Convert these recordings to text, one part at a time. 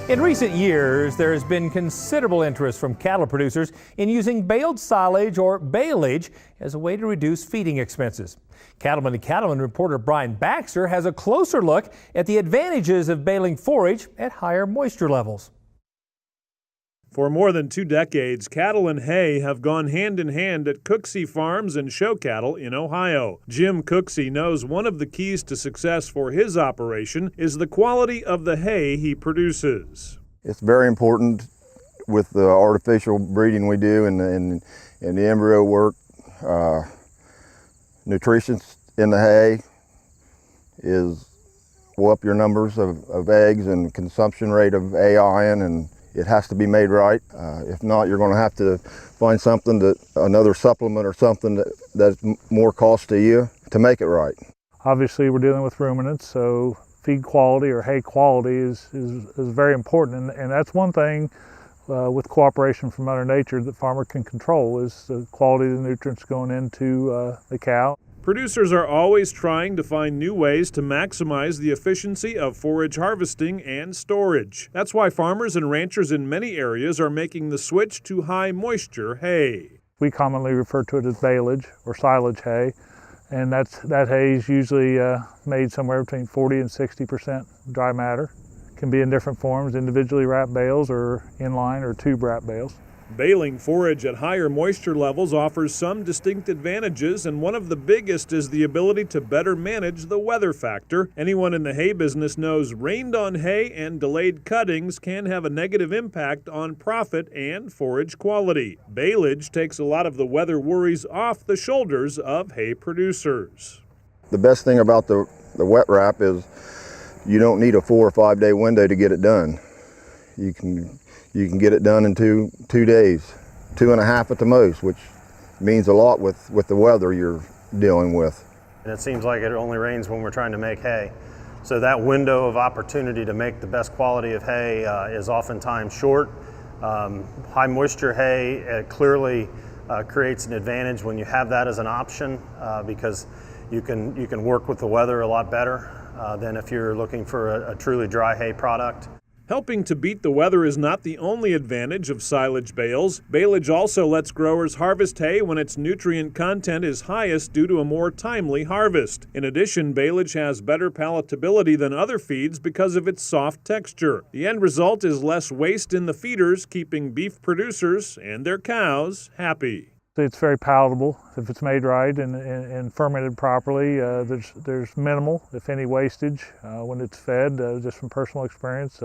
In recent years, there has been considerable interest from cattle producers in using baled silage or baleage as a way to reduce feeding expenses. Cattlemen and Cattlemen reporter Brian Baxter has a closer look at the advantages of baling forage at higher moisture levels. For more than 2 decades, cattle and hay have gone hand in hand at Cooksey Farms and Show Cattle in Ohio. Jim Cooksey knows one of the keys to success for his operation is the quality of the hay he produces. It's very important with the artificial breeding we do and the embryo work. Nutrition in the hay will up your numbers of eggs and consumption rate of A iron, and it has to be made right. If not, you're going to have to find something another supplement or something that's more cost to you to make it right. Obviously, we're dealing with ruminants, so feed quality or hay quality is very important, and that's one thing with cooperation from Mother Nature that farmer can control is the quality of the nutrients going into the cow. Producers are always trying to find new ways to maximize the efficiency of forage harvesting and storage. That's why farmers and ranchers in many areas are making the switch to high moisture hay. We commonly refer to it as baleage or silage hay, and that hay is usually made somewhere between 40 and 60% dry matter. It can be in different forms, individually wrapped bales or inline or tube wrap bales. Baling forage at higher moisture levels offers some distinct advantages, and one of the biggest is the ability to better manage the weather factor. Anyone in the hay business knows rained on hay and delayed cuttings can have a negative impact on profit and forage quality. Baleage takes a lot of the weather worries off the shoulders of hay producers. The best thing about the wet wrap is you don't need a 4 or 5 day window to get it done. You can get it done in two days, 2.5 at the most, which means a lot with the weather you're dealing with. And it seems like it only rains when we're trying to make hay. So that window of opportunity to make the best quality of hay is oftentimes short. High moisture hay clearly creates an advantage when you have that as an option because you can work with the weather a lot better than if you're looking for a truly dry hay product. Helping to beat the weather is not the only advantage of silage bales. Baleage also lets growers harvest hay when its nutrient content is highest due to a more timely harvest. In addition, baleage has better palatability than other feeds because of its soft texture. The end result is less waste in the feeders, keeping beef producers and their cows happy. It's very palatable if it's made right and fermented properly. There's minimal, if any, wastage when it's fed. Just from personal experience,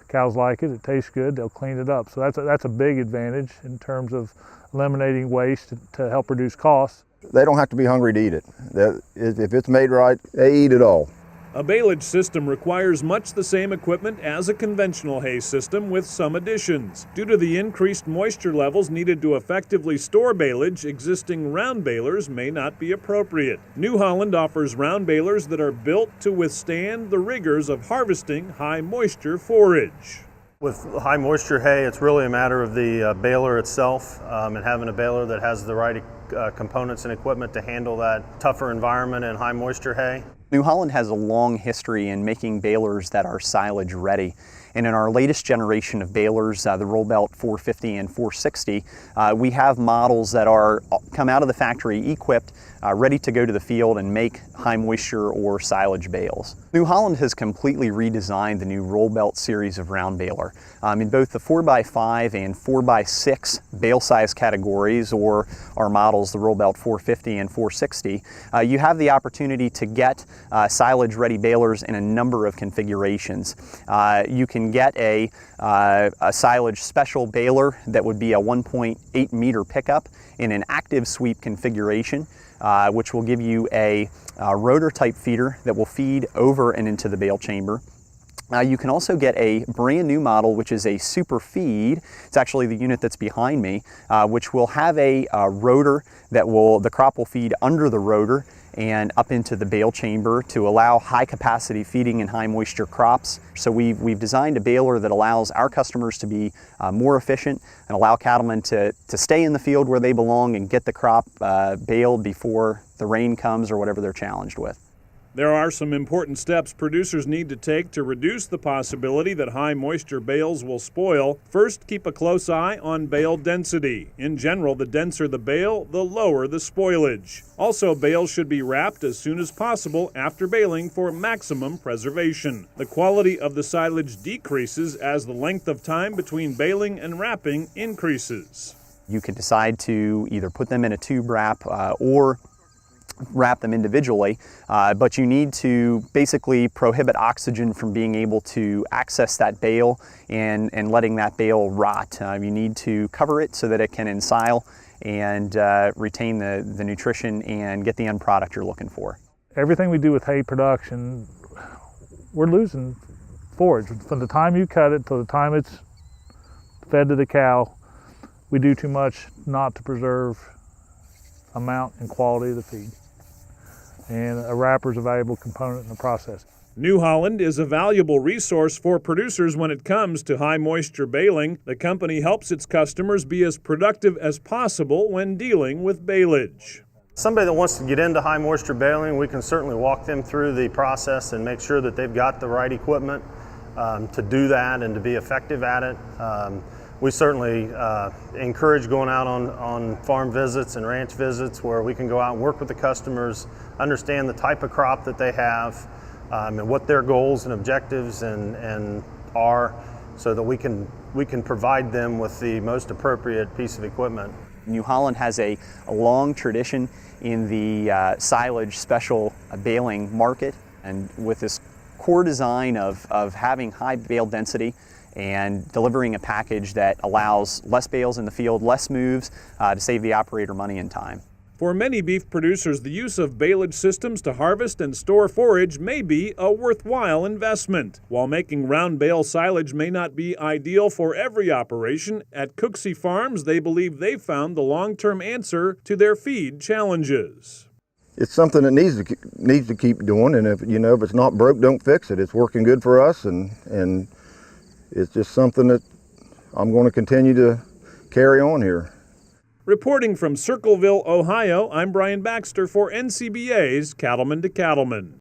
cows like it. It tastes good. They'll clean it up. So that's a big advantage in terms of eliminating waste to help reduce costs. They don't have to be hungry to eat it. If it's made right, they eat it all. A baleage system requires much the same equipment as a conventional hay system with some additions. Due to the increased moisture levels needed to effectively store baleage, existing round balers may not be appropriate. New Holland offers round balers that are built to withstand the rigors of harvesting high moisture forage. With high moisture hay, it's really a matter of the baler itself and having a baler that has the right components and equipment to handle that tougher environment in high moisture hay. New Holland has a long history in making balers that are silage ready. And in our latest generation of balers, the Roll Belt 450 and 460, we have models that come out of the factory equipped, ready to go to the field and make high moisture or silage bales. New Holland has completely redesigned the new Roll Belt series of round baler. In both the 4x5 and 4x6 bale size categories, or our models, the Roll Belt 450 and 460, you have the opportunity to get silage ready balers in a number of configurations. You can get a silage special baler that would be a 1.8 meter pickup in an active sweep configuration, which will give you a rotor type feeder that will feed over and into the bale chamber. You can also get a brand new model, which is a super feed. It's actually the unit that's behind me, which will have a rotor that the crop will feed under the rotor and up into the bale chamber to allow high capacity feeding in high moisture crops. So we've designed a baler that allows our customers to be more efficient and allow cattlemen to stay in the field where they belong and get the crop baled before the rain comes or whatever they're challenged with. There are some important steps producers need to take to reduce the possibility that high moisture bales will spoil. First, keep a close eye on bale density. In general, the denser the bale, the lower the spoilage. Also, bales should be wrapped as soon as possible after baling for maximum preservation. The quality of the silage decreases as the length of time between baling and wrapping increases. You could decide to either put them in a tube wrap or wrap them individually, but you need to basically prohibit oxygen from being able to access that bale and letting that bale rot. You need to cover it so that it can ensile and retain the nutrition and get the end product you're looking for. Everything we do with hay production, we're losing forage. From the time you cut it to the time it's fed to the cow, we do too much not to preserve amount and quality of the feed. And a wrapper is a valuable component in the process. New Holland is a valuable resource for producers when it comes to high moisture baling. The company helps its customers be as productive as possible when dealing with baleage. Somebody that wants to get into high moisture baling, we can certainly walk them through the process and make sure that they've got the right equipment to do that and to be effective at it. We certainly encourage going out on farm visits and ranch visits where we can go out and work with the customers, understand the type of crop that they have, and what their goals and objectives and are, so that we can provide them with the most appropriate piece of equipment. New Holland has a long tradition in the silage special baling market, and with this core design of having high bale density and delivering a package that allows less bales in the field, less moves, to save the operator money and time. For many beef producers, the use of baleage systems to harvest and store forage may be a worthwhile investment. While making round bale silage may not be ideal for every operation, at Cooksey Farms they believe they've found the long-term answer to their feed challenges. It's something that needs to keep doing, and if it's not broke, don't fix it. It's working good for us, and it's just something that I'm going to continue to carry on here. Reporting from Circleville, Ohio, I'm Brian Baxter for NCBA's Cattlemen to Cattlemen.